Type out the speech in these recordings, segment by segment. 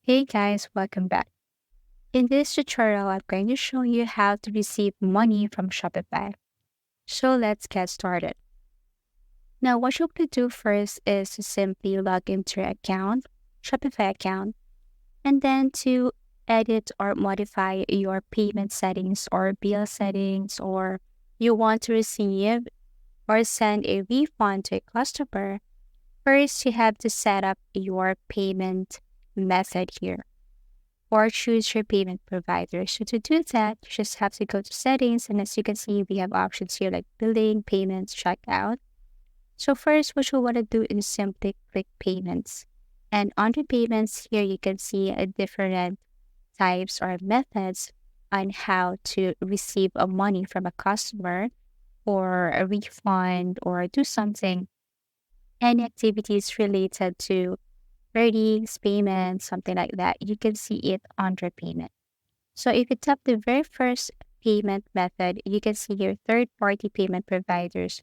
Hey guys, welcome back. In this tutorial, I'm going to show you how to receive money from Shopify. So let's get started. Now, what you have to do first is to simply log into your account, Shopify account, and then to edit or modify your payment settings or bill settings, or you want to receive or send a refund to a customer. First, you have to set up your payment method here, or choose your payment provider. So to do that, you just have to go to settings, and as you can see, we have options here like billing, payments, checkout. So first, what you want to do is simply click payments. And under payments here, you can see different types or methods on how to receive a money from a customer or a refund or do something, any activities related to earnings, payments, something like that. You can see it under payment. So if you tap the very first payment method, you can see here third-party payment providers.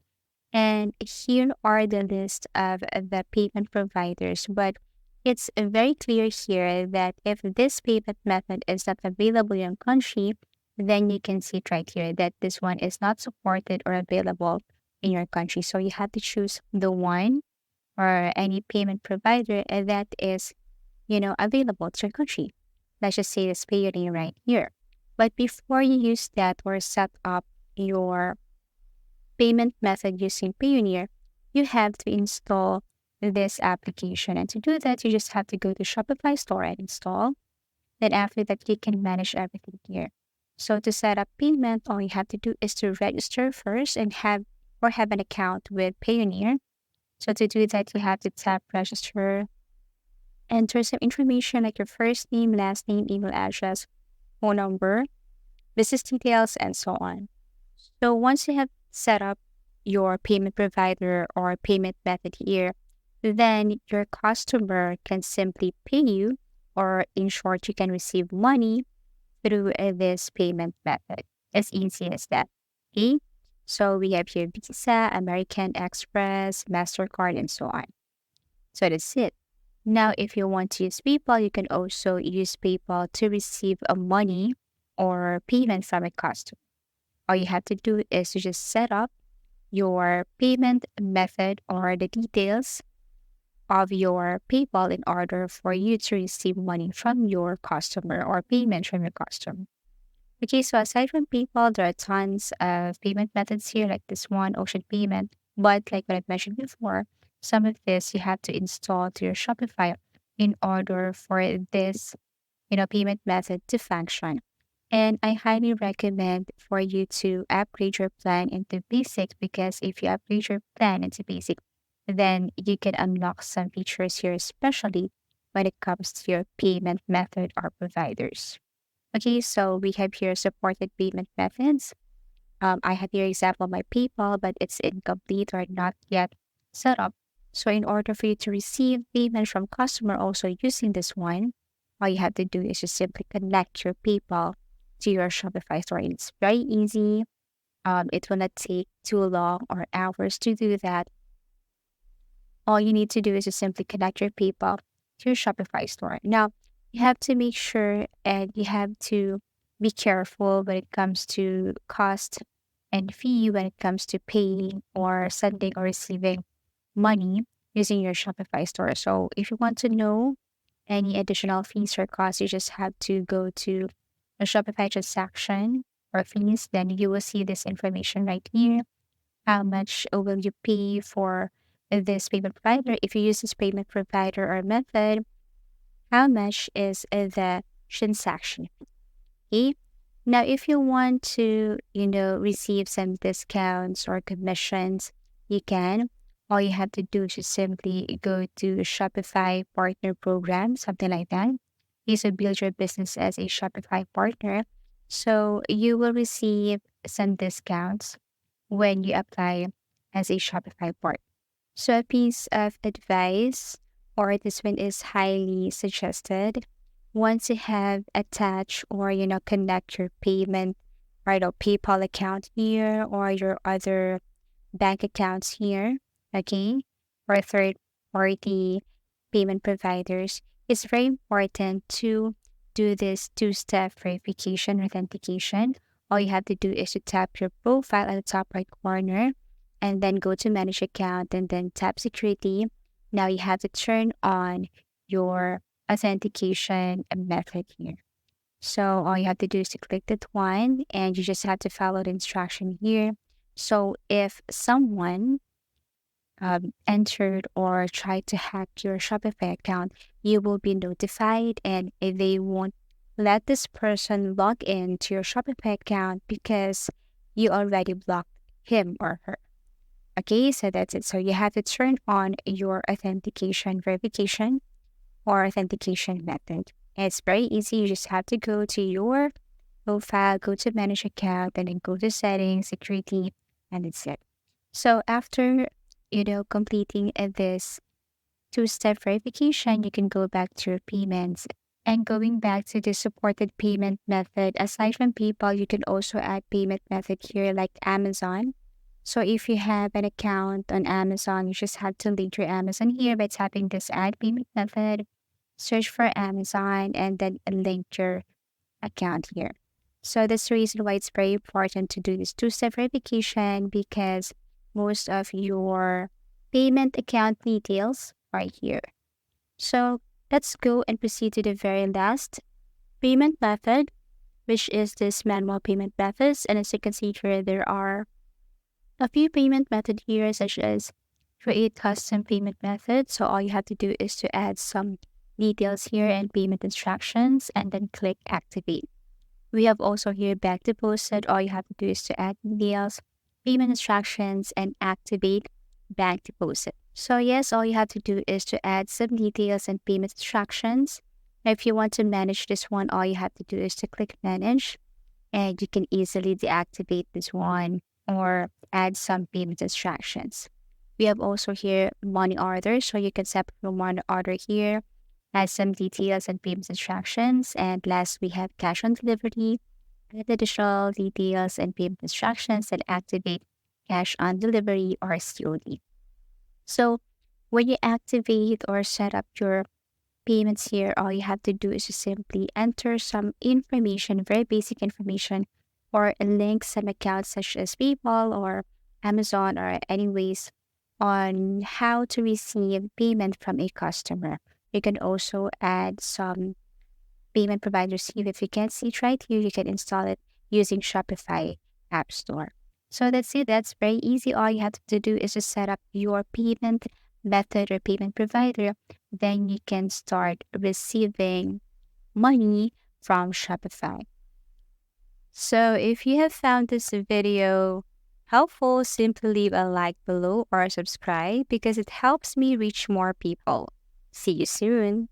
And here are the list of the payment providers. But it's very clear here that if this payment method is not available in your country, then you can see it right here that this one is not supported or available in your country. So you have to choose the one or any payment provider that is available to your country. Let's just say this Payout right here. But before you use that or set up your payment method using Payoneer, you have to install this application. And to do that, you just have to go to Shopify store and install. Then after that, you can manage everything here. So to set up payment, all you have to do is to register first and have an account with Payoneer. So to do that, you have to tap register, enter some information like your first name, last name, email address, phone number, business details, and so on. So once you have set up your payment provider or payment method here, then your customer can simply pay you, or in short, you can receive money through this payment method. As easy as that. Okay? So we have here Visa, American Express, MasterCard, and so on. So that's it. Now, if you want to use PayPal, you can also use PayPal to receive a money or payment from a customer. All you have to do is to just set up your payment method or the details of your PayPal in order for you to receive money from your customer or payment from your customer. Okay, so aside from PayPal, there are tons of payment methods here, like this one, Ocean Payment. But like what I mentioned before, some of this you have to install to your Shopify in order for this, payment method to function. And I highly recommend for you to upgrade your plan into basic, because if you upgrade your plan into basic, then you can unlock some features here, especially when it comes to your payment method or providers. Okay, so we have here supported payment methods. I have here example my PayPal, but it's incomplete or not yet set up. So in order for you to receive payment from customer also using this one, all you have to do is just simply connect your PayPal to your Shopify store. And it's very easy. It will not take too long or hours to do that. All you need to do is just simply connect your PayPal to your Shopify store. Now, you have to make sure and you have to be careful when it comes to cost and fee when it comes to paying or sending or receiving money using your Shopify store. So if you want to know any additional fees or costs, you just have to go to a Shopify transaction or fees. Then you will see this information right here. How much will you pay for this payment provider? If you use this payment provider or method, how much is the transaction fee? Now, if you want to, receive some discounts or commissions, you can. All you have to do is just simply go to Shopify Partner Program, something like that. Is to build your business as a Shopify partner. So you will receive some discounts when you apply as a Shopify partner. So a piece of advice, or this one is highly suggested. Once you have attached or connect your payment or PayPal account here or your other bank accounts here, okay, or third party payment providers, it's very important to do this two-step verification authentication. All you have to do is to tap your profile at the top right corner and then go to manage account and then tap security. Now you have to turn on your authentication method here. So all you have to do is to click that one and you just have to follow the instruction here. So if someone entered or tried to hack your Shopify account, you will be notified and they won't let this person log in to your Shopify account because you already blocked him or her. Okay, so that's it. So you have to turn on your authentication verification or authentication method. It's very easy. You just have to go to your profile, go to manage account, and then go to settings, security, and that's it. So after completing this two-step verification, you can go back to your payments. And going back to the supported payment method, aside from PayPal, you can also add payment method here like Amazon. So if you have an account on Amazon, you just have to link your Amazon here by tapping this add payment method, search for Amazon, and then link your account here. So that's the reason why it's very important to do this two-step verification because most of your payment account details are here. So let's go and proceed to the very last payment method, which is this manual payment methods. And as you can see here, there are a few payment methods here, such as create custom payment method. So all you have to do is to add some details here and payment instructions and then click activate. We have also here back deposit. All you have to do is to add details, payment instructions, and activate bank deposit. So yes, all you have to do is to add some details and payment instructions. Now, if you want to manage this one, all you have to do is to click manage and you can easily deactivate this one or add some payment instructions. We have also here money order. So you can set your money order here, add some details and payment instructions. And last, we have cash on delivery, add additional details and payment instructions and activate cash on delivery or COD. So when you activate or set up your payments here, all you have to do is to simply enter some information, very basic information, or link some accounts such as PayPal or Amazon or anyways on how to receive payment from a customer. You can also add some payment providers here. If you can't see it right here, you can install it using Shopify App Store. So that's it. That's very easy. All you have to do is to set up your payment method or payment provider. Then you can start receiving money from Shopify. So if you have found this video helpful, simply leave a like below or subscribe because it helps me reach more people. See you soon.